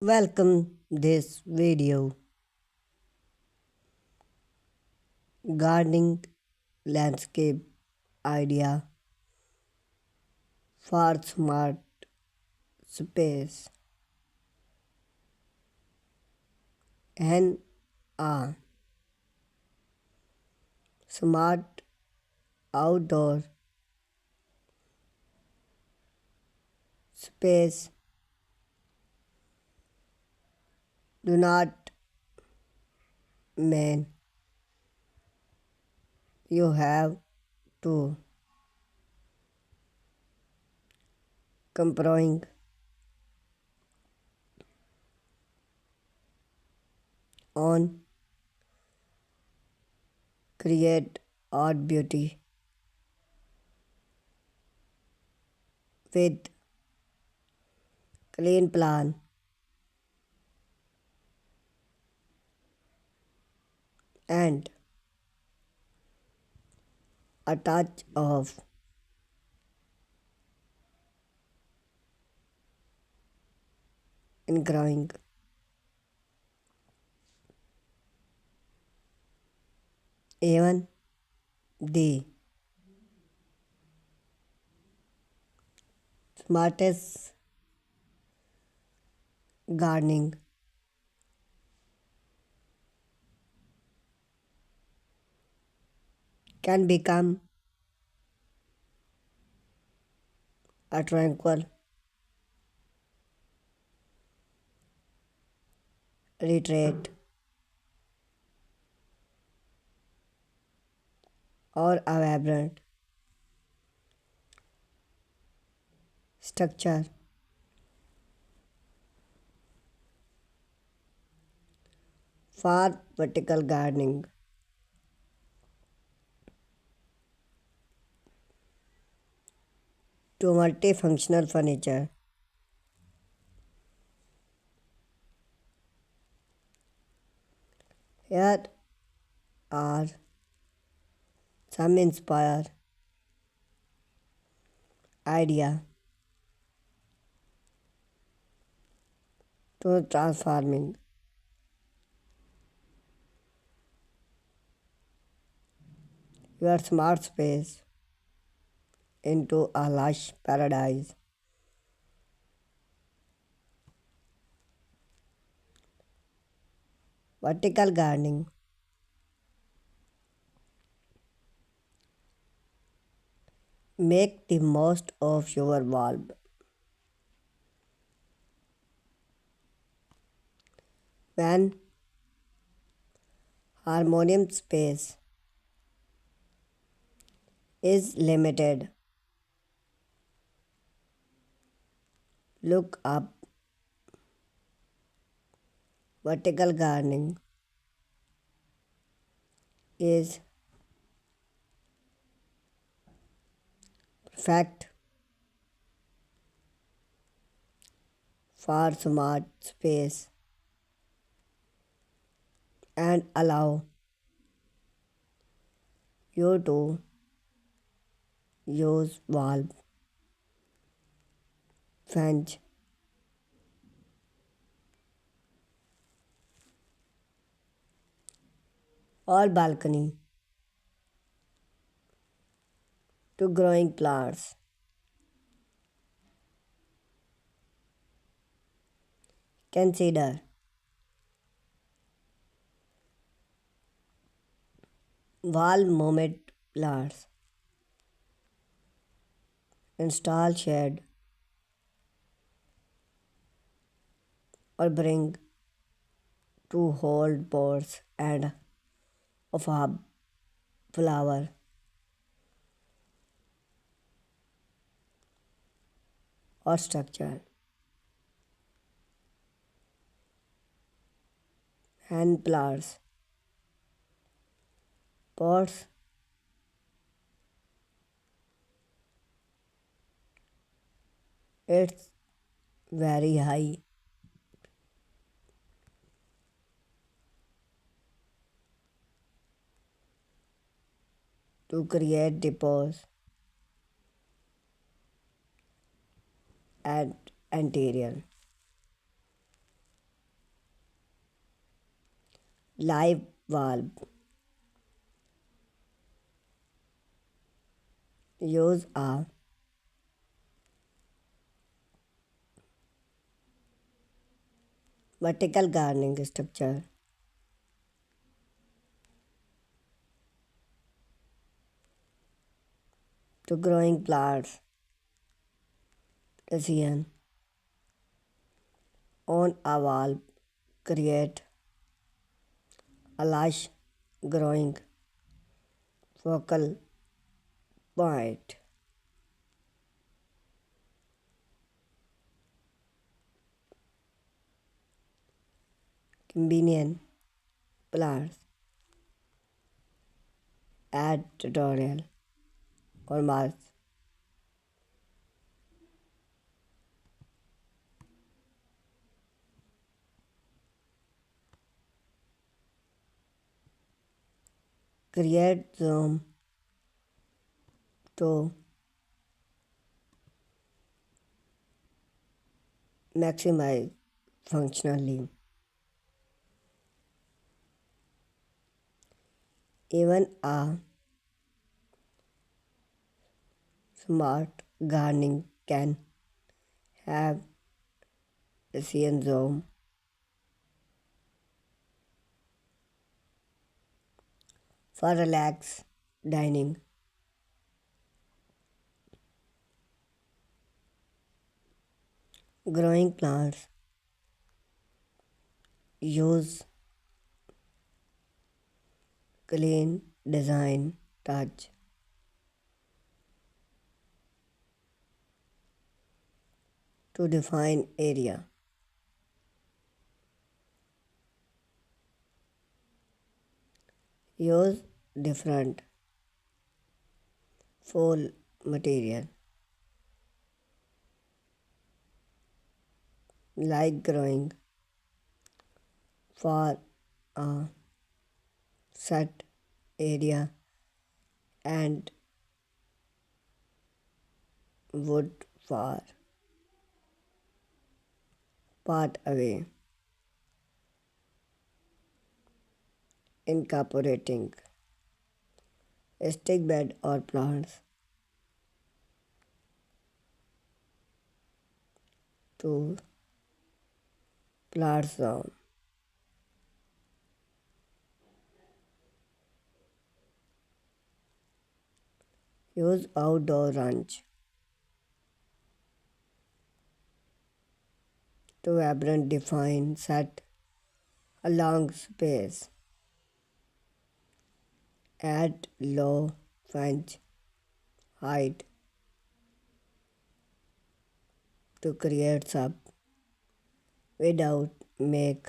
Welcome this video gardening landscape idea for smart space and a smart outdoor space. Do not mean you have to compromise on create art beauty with clean plan and a touch of in growing. Even the smartest gardening can become a tranquil retreat or a vibrant structure for vertical gardening to multifunctional furniture. Here are some inspire idea to transforming your smart space into a lush paradise. Vertical gardening make the most of your bulb. When harmonium space is limited, look up vertical gardening is perfect for smart space and allow you to use valve, fence, or balcony to growing plants. Consider wall mounted plants. Install shade or bring to hold pots and of a flower or structure. Hand plants. Pots it's very high to create depots at interior. live bulb. Use a vertical gardening structure to growing plants. Decision on a wall create a lush growing focal point. Convenient plants. Add tutorial or mass. Create zoom to maximize functionally. Even a smart gardening can have decision zoom for relaxed dining. Growing plants use clean design touch to define area. Use different full material like growing for a set area and wood for part away. Incorporating stick bed or plants to plant zone. Use outdoor range to vibrant define set a long space. Add low fence height to create sub without make